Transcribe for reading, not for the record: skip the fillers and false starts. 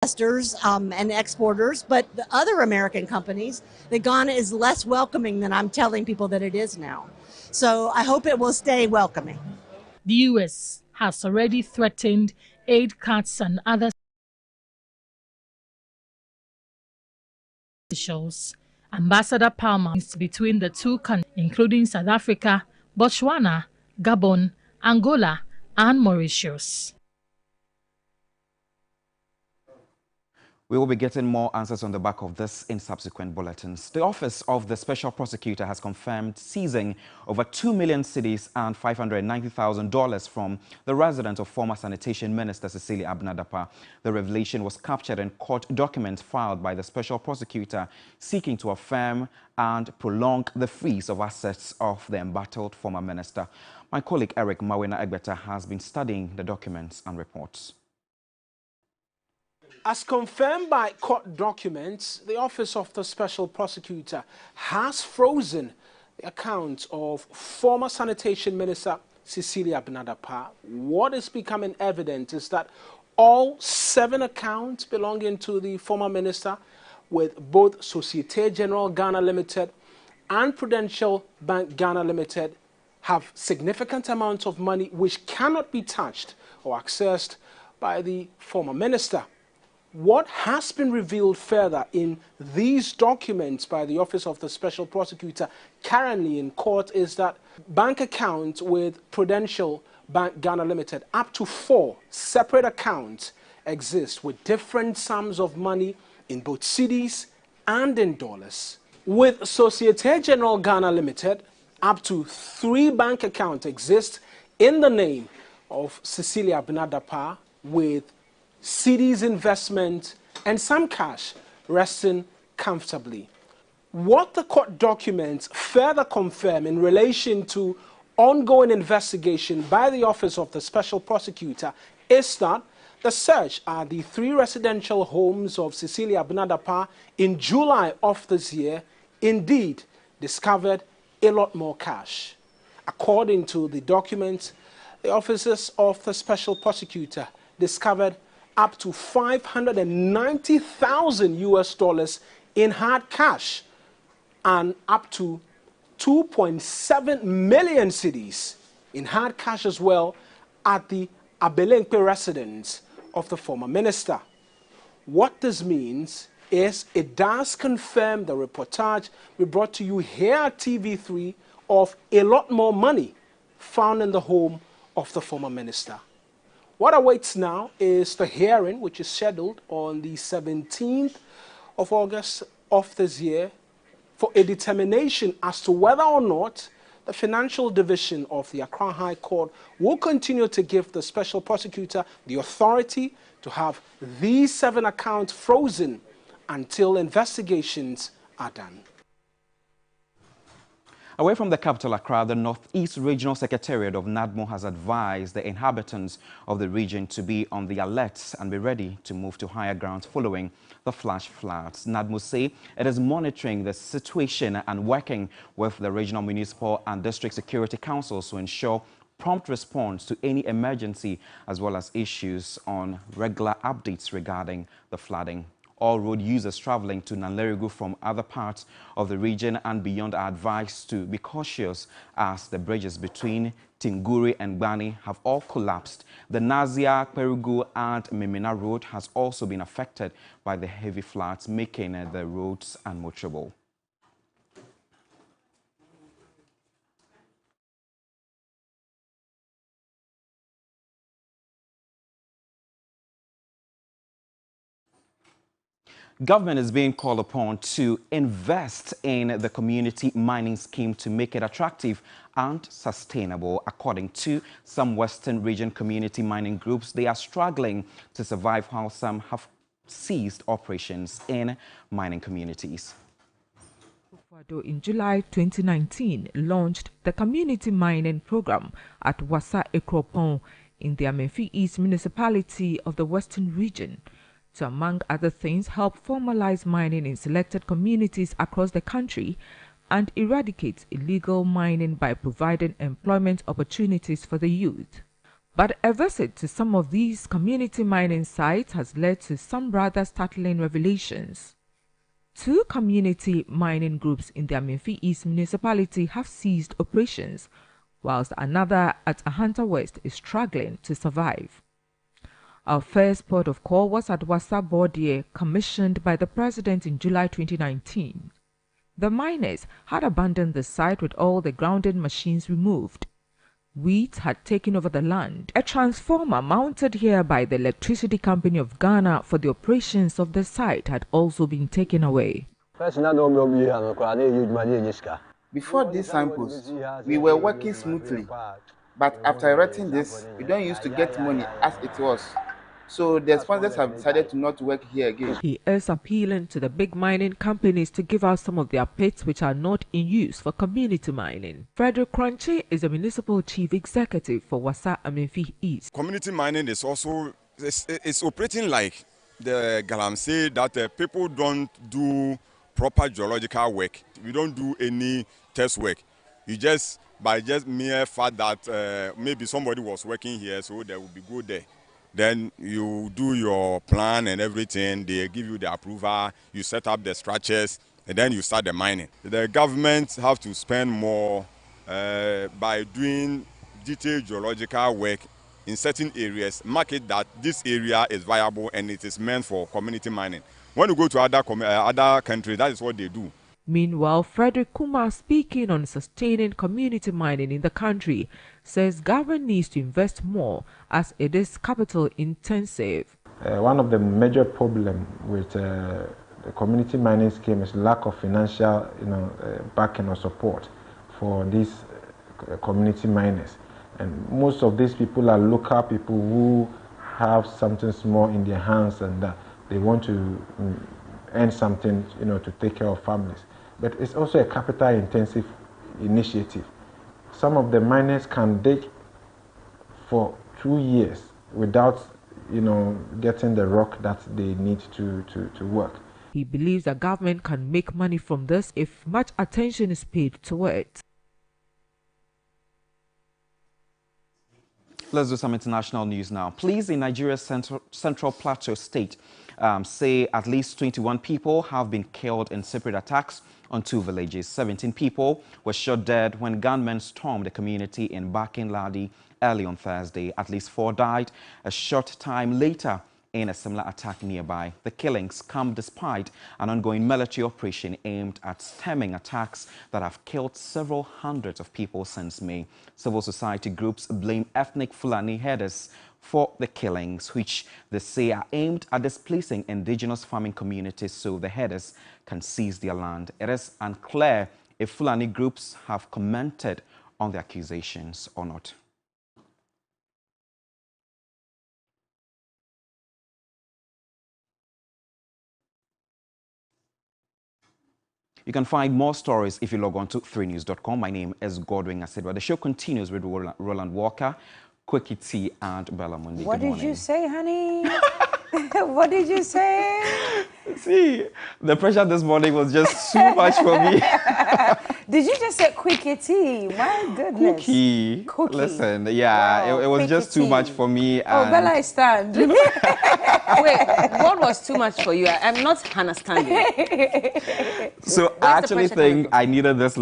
investors and exporters, but the other American companies, that Ghana is less welcoming than I'm telling people that it is now. So I hope it will stay welcoming. The U.S. has already threatened aid cuts and other officials. Ambassador Palmer is between the two countries, including South Africa, Botswana, Gabon, Angola, and Mauritius. We will be getting more answers on the back of this in subsequent bulletins. The Office of the Special Prosecutor has confirmed seizing over 2 million cedis and $590,000 from the residence of former Sanitation Minister Cecilia Abnadapa. The revelation was captured in court documents filed by the Special Prosecutor seeking to affirm and prolong the freeze of assets of the embattled former minister. My colleague Eric Mawena Egbeta has been studying the documents and reports. As confirmed by court documents, the Office of the Special Prosecutor has frozen the account of former Sanitation Minister Cecilia Abnadapa. What is becoming evident is that all 7 accounts belonging to the former minister with both Societe Generale Ghana Limited and Prudential Bank Ghana Limited have significant amounts of money which cannot be touched or accessed by the former minister. What has been revealed further in these documents by the Office of the Special Prosecutor currently in court is that bank accounts with Prudential Bank Ghana Limited, up to 4 separate accounts exist with different sums of money in both cedis and in dollars. With Societe Generale Ghana Limited, up to 3 bank accounts exist in the name of Cecilia Abnadapa with cedis investment and some cash resting comfortably. What the court documents further confirm in relation to ongoing investigation by the Office of the Special Prosecutor is that the search at the 3 residential homes of Cecilia Abnadapa in July of this year indeed discovered a lot more cash. According to the documents, the officers of the Special Prosecutor discovered up to $590,000 in hard cash and up to 2.7 million cedis in hard cash as well at the Abelenque residence of the former minister. What this means is it does confirm the reportage we brought to you here at TV3 of a lot more money found in the home of the former minister. What awaits now is the hearing, which is scheduled on the 17th of August of this year, for a determination as to whether or not the Financial Division of the Accra High Court will continue to give the Special Prosecutor the authority to have these 7 accounts frozen until investigations are done. Away from the capital Accra, the Northeast Regional Secretariat of NADMO has advised the inhabitants of the region to be on the alert and be ready to move to higher ground following the flash floods. NADMO say it is monitoring the situation and working with the regional, municipal and district security councils to ensure prompt response to any emergency as well as issues on regular updates regarding the flooding. All road users traveling to Nanlerigu from other parts of the region and beyond are advised to be cautious as the bridges between Tinguri and Gbani have all collapsed. The Nazia, Perugu and Mimina road has also been affected by the heavy floods, making the roads unmotorable. Government is being called upon to invest in the community mining scheme to make it attractive and sustainable. According to some Western region community mining groups, they are struggling to survive while some have ceased operations in mining communities. In July 2019, launched the community mining program at Wassa Ekropon in the Amenfi East municipality of the Western region, to, among other things, help formalize mining in selected communities across the country and eradicate illegal mining by providing employment opportunities for the youth. But a visit to some of these community mining sites has led to some rather startling revelations. 2 community mining groups in the Amenfi East municipality have ceased operations, whilst another at Ahanta West is struggling to survive. Our first port of call was at Wassa Bordie, commissioned by the President in July 2019. The miners had abandoned the site with all the grounding machines removed. Weeds had taken over the land. A transformer mounted here by the Electricity Company of Ghana for the operations of the site had also been taken away. Before these samples, we were working smoothly, but after erecting this, we don't used to get money as it was. So the sponsors have decided to not work here again. He is appealing to the big mining companies to give out some of their pits which are not in use for community mining. Frederick Crunchy is the municipal chief executive for Wassa Amenfi East. Community mining is also it's operating like the Galamsey that people don't do proper geological work. We don't do any test work. You just by just mere fact that maybe somebody was working here, so they will be good there. Then you do your plan and everything, they give you the approval, you set up the structures, and then you start the mining. The government have to spend more by doing detailed geological work in certain areas, market that this area is viable and it is meant for community mining. When you go to other countries, that is what they do. Meanwhile, Frederick Kumar, speaking on sustaining community mining in the country, says government needs to invest more as it is capital intensive. One of the major problems with the community mining scheme is lack of financial backing or support for these community miners. And most of these people are local people who have something small in their hands and they want to earn something to take care of families. But it's also a capital intensive initiative. Some of the miners can dig for 2 years without getting the rock that they need to work. He believes the government can make money from this if much attention is paid to it. Let's do some international news now. Police in Nigeria's Central Plateau State say at least 21 people have been killed in separate attacks on 2 villages. 17 people were shot dead when gunmen stormed the community in Bakin Ladi early on Thursday. At least 4 died a short time later in a similar attack nearby. The killings come despite an ongoing military operation aimed at stemming attacks that have killed several hundreds of people since May. Civil society groups blame ethnic Fulani herders for the killings, which they say are aimed at displacing indigenous farming communities so the herders can seize their land. It is unclear if Fulani groups have commented on the accusations or not. You can find more stories if you log on to 3news.com. My name is Godwin Asidwa. The show continues with Roland Walker, Quickie T, and Bella Mundi. What did you say, honey? What did you say? See, the pressure this morning was just too much for me. Did you just say Quickie T? My goodness. Cookie. Listen, yeah, wow. it was just too much for me. Oh, Bella, I stand. Wait, what was too much for you? I'm not understanding. So I actually think I needed this